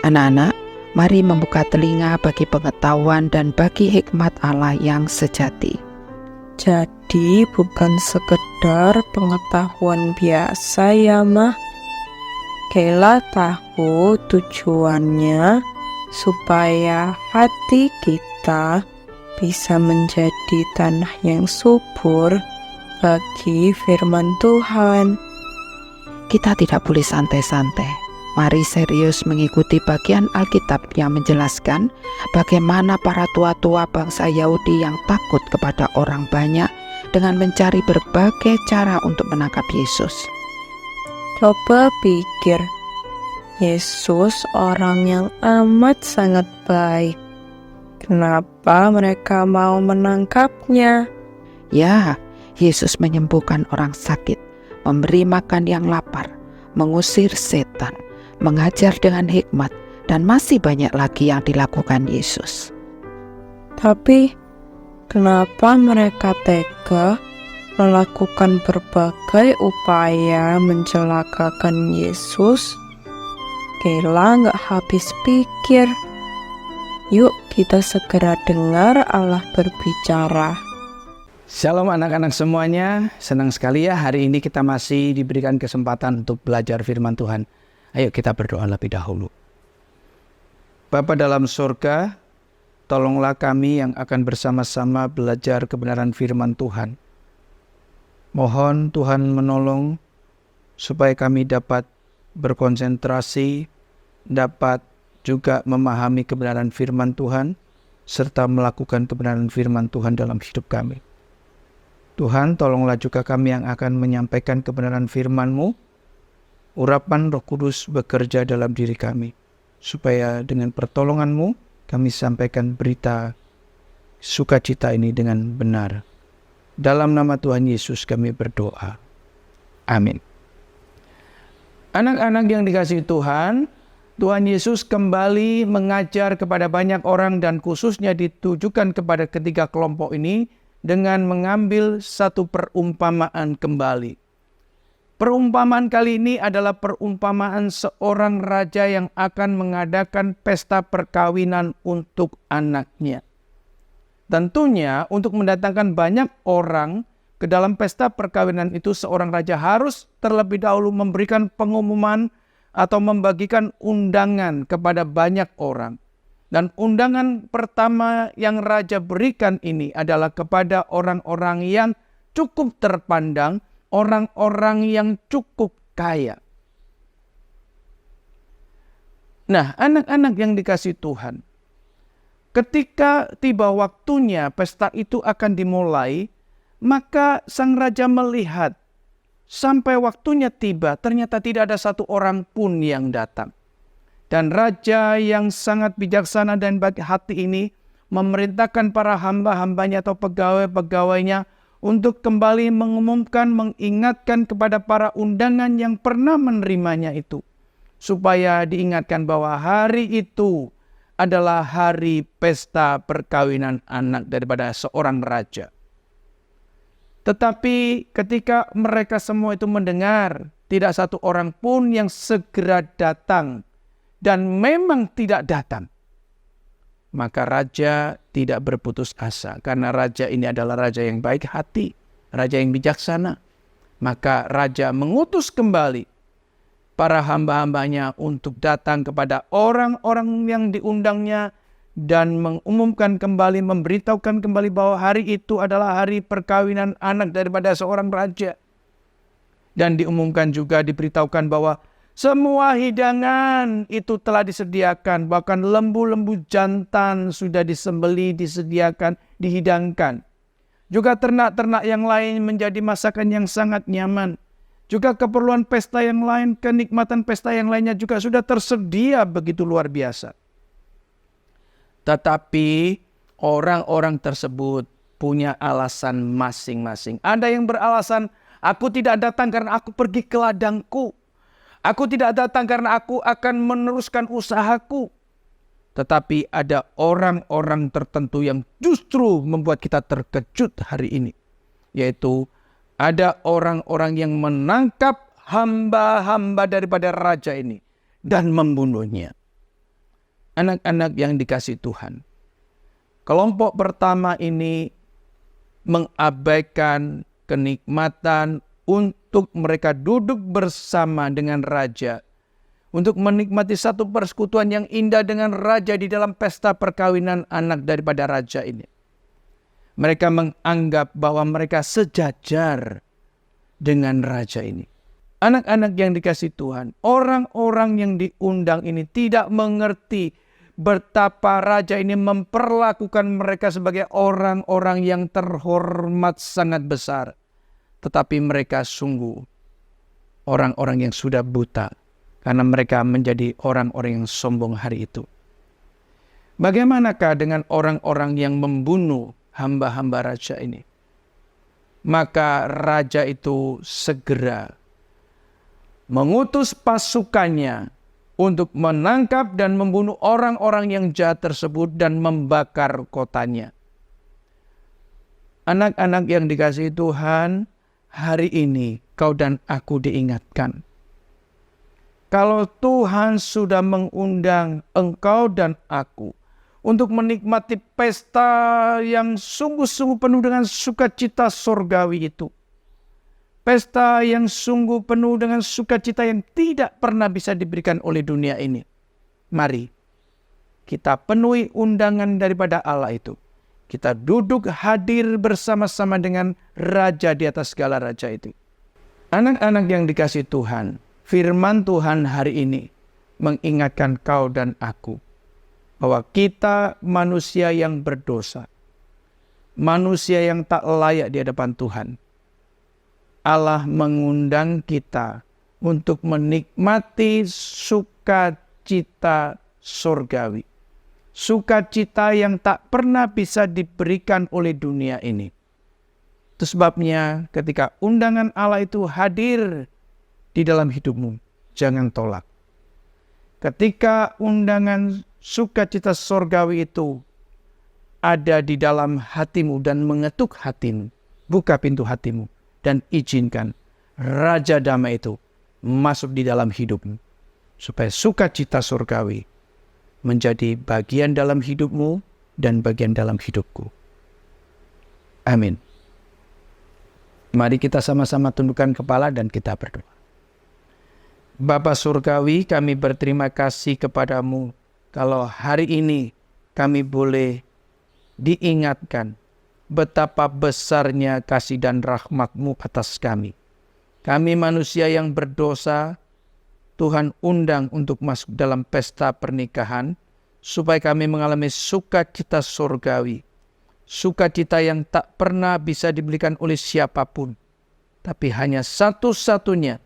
Anak-anak, mari membuka telinga bagi pengetahuan dan bagi hikmat Allah yang sejati. Jadi bukan sekedar pengetahuan biasa ya, Mah. Kela tahu tujuannya supaya hati kita bisa menjadi tanah yang subur bagi firman Tuhan. Kita tidak boleh santai-santai. Mari serius mengikuti bagian Alkitab yang menjelaskan bagaimana para tua-tua bangsa Yahudi yang takut kepada orang banyak dengan mencari berbagai cara untuk menangkap Yesus. Coba pikir, Yesus orang yang amat sangat baik. Kenapa mereka mau menangkapnya? Ya, Yesus menyembuhkan orang sakit, memberi makan yang lapar, mengusir setan, mengajar dengan hikmat, dan masih banyak lagi yang dilakukan Yesus. Tapi, kenapa mereka tega melakukan berbagai upaya mencelakakan Yesus? Kela nggak habis pikir. Yuk kita segera dengar Allah berbicara. Shalom anak-anak semuanya, senang sekali ya hari ini kita masih diberikan kesempatan untuk belajar firman Tuhan. Ayo kita berdoa lebih dahulu. Bapa dalam surga, tolonglah kami yang akan bersama-sama belajar kebenaran firman Tuhan. Mohon Tuhan menolong supaya kami dapat berkonsentrasi, dapat juga memahami kebenaran firman Tuhan, serta melakukan kebenaran firman Tuhan dalam hidup kami. Tuhan, tolonglah juga kami yang akan menyampaikan kebenaran firman-Mu. Urapan Roh Kudus bekerja dalam diri kami, supaya dengan pertolongan-Mu kami sampaikan berita sukacita ini dengan benar. Dalam nama Tuhan Yesus kami berdoa. Amin. Anak-anak yang dikasihi Tuhan, Tuhan Yesus kembali mengajar kepada banyak orang dan khususnya ditujukan kepada ketiga kelompok ini dengan mengambil satu perumpamaan kembali. Perumpamaan kali ini adalah perumpamaan seorang raja yang akan mengadakan pesta perkawinan untuk anaknya. Tentunya untuk mendatangkan banyak orang ke dalam pesta perkawinan itu, seorang raja harus terlebih dahulu memberikan pengumuman atau membagikan undangan kepada banyak orang. Dan undangan pertama yang raja berikan ini adalah kepada orang-orang yang cukup terpandang, orang-orang yang cukup kaya. Nah, anak-anak yang dikasihi Tuhan, ketika tiba waktunya pesta itu akan dimulai, maka sang raja melihat sampai waktunya tiba, ternyata tidak ada satu orang pun yang datang. Dan raja yang sangat bijaksana dan baik hati ini memerintahkan para hamba-hambanya atau pegawai-pegawainya untuk kembali mengumumkan, mengingatkan kepada para undangan yang pernah menerimanya itu, supaya diingatkan bahwa hari itu adalah hari pesta perkawinan anak daripada seorang raja. Tetapi ketika mereka semua itu mendengar, tidak satu orang pun yang segera datang, dan memang tidak datang, maka raja tidak berputus asa, karena raja ini adalah raja yang baik hati, raja yang bijaksana. Maka raja mengutus kembali para hamba-hambanya untuk datang kepada orang-orang yang diundangnya dan mengumumkan kembali, memberitahukan kembali bahwa hari itu adalah hari perkawinan anak daripada seorang raja. Dan diumumkan juga, diberitahukan bahwa semua hidangan itu telah disediakan, bahkan lembu-lembu jantan sudah disembelih, disediakan, dihidangkan. Juga ternak-ternak yang lain menjadi masakan yang sangat nyaman. Juga keperluan pesta yang lain, kenikmatan pesta yang lainnya juga sudah tersedia begitu luar biasa. Tetapi orang-orang tersebut punya alasan masing-masing. Ada yang beralasan, aku tidak datang karena aku pergi ke ladangku. Aku tidak datang karena aku akan meneruskan usahaku. Tetapi ada orang-orang tertentu yang justru membuat kita terkejut hari ini. Yaitu ada orang-orang yang menangkap hamba-hamba daripada raja ini dan membunuhnya. Anak-anak yang dikasihi Tuhan, kelompok pertama ini mengabaikan kenikmatan untuk mereka duduk bersama dengan raja, untuk menikmati satu persekutuan yang indah dengan raja di dalam pesta perkawinan anak daripada raja ini. Mereka menganggap bahwa mereka sejajar dengan raja ini. Anak-anak yang dikasihi Tuhan, orang-orang yang diundang ini tidak mengerti betapa raja ini memperlakukan mereka sebagai orang-orang yang terhormat sangat besar. Tetapi mereka sungguh orang-orang yang sudah buta, karena mereka menjadi orang-orang yang sombong hari itu. Bagaimanakah dengan orang-orang yang membunuh hamba-hamba raja ini? Maka raja itu segera mengutus pasukannya untuk menangkap dan membunuh orang-orang yang jahat tersebut dan membakar kotanya. Anak-anak yang dikasihi Tuhan, hari ini kau dan aku diingatkan. Kalau Tuhan sudah mengundang engkau dan aku untuk menikmati pesta yang sungguh-sungguh penuh dengan sukacita surgawi itu, pesta yang sungguh penuh dengan sukacita yang tidak pernah bisa diberikan oleh dunia ini. Mari kita penuhi undangan daripada Allah itu. Kita duduk hadir bersama-sama dengan Raja di atas segala raja itu. Anak-anak yang dikasihi Tuhan, firman Tuhan hari ini mengingatkan kau dan aku bahwa kita manusia yang berdosa, manusia yang tak layak di hadapan Tuhan. Allah mengundang kita untuk menikmati sukacita surgawi. Sukacita yang tak pernah bisa diberikan oleh dunia ini. Itu sebabnya ketika undangan Allah itu hadir di dalam hidupmu, jangan tolak. Ketika undangan sukacita surgawi itu ada di dalam hatimu dan mengetuk hatimu, buka pintu hatimu dan izinkan Raja Damai itu masuk di dalam hidupmu, supaya sukacita surgawi menjadi bagian dalam hidupmu dan bagian dalam hidupku. Amin. Mari kita sama-sama tundukkan kepala dan kita berdoa. Bapa Surgawi, kami berterima kasih kepadamu kalau hari ini kami boleh diingatkan betapa besarnya kasih dan rahmat-Mu atas kami. Kami manusia yang berdosa, Tuhan undang untuk masuk dalam pesta pernikahan, supaya kami mengalami sukacita surgawi. Sukacita yang tak pernah bisa diberikan oleh siapapun, tapi hanya satu-satunya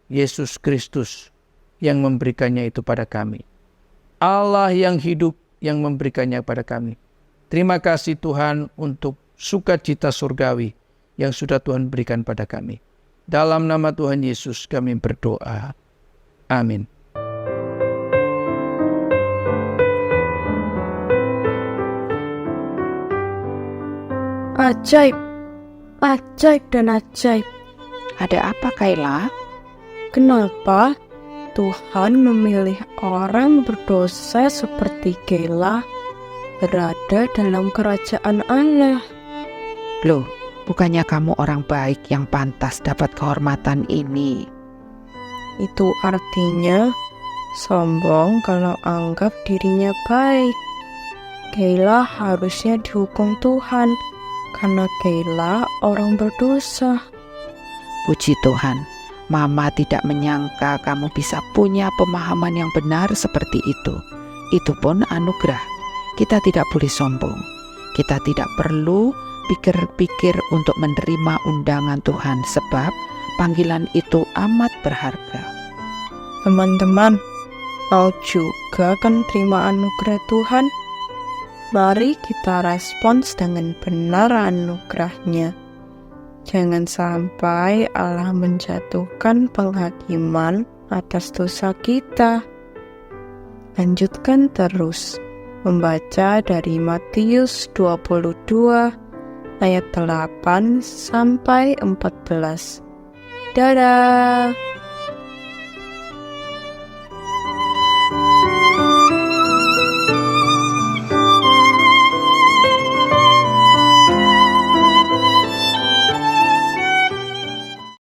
Yesus Kristus yang memberikannya itu pada kami. Allah yang hidup yang memberikannya kepada kami. Terima kasih Tuhan untuk sukacita surgawi yang sudah Tuhan berikan pada kami. Dalam nama Tuhan Yesus kami berdoa. Amin. Ajaib, ajaib dan ajaib. Ada apa, Kayla? Kenapa Tuhan memilih orang berdosa seperti Kayla berada dalam kerajaan Allah? Loh, bukannya kamu orang baik yang pantas dapat kehormatan ini? Itu artinya sombong kalau anggap dirinya baik. Kayla harusnya dihukum Tuhan karena Kayla orang berdosa. Puji Tuhan, Mama tidak menyangka kamu bisa punya pemahaman yang benar seperti itu. Itu pun anugerah. Kita tidak boleh sombong. Kita tidak perlu pikir-pikir untuk menerima undangan Tuhan, sebab panggilan itu amat berharga. Teman-teman, mau juga kan terima anugerah Tuhan? Mari kita respons dengan benar anugerahnya. Jangan sampai Allah menjatuhkan penghakiman atas dosa kita. Lanjutkan terus membaca dari Matius 22 ayat 8 sampai 14. Dadah!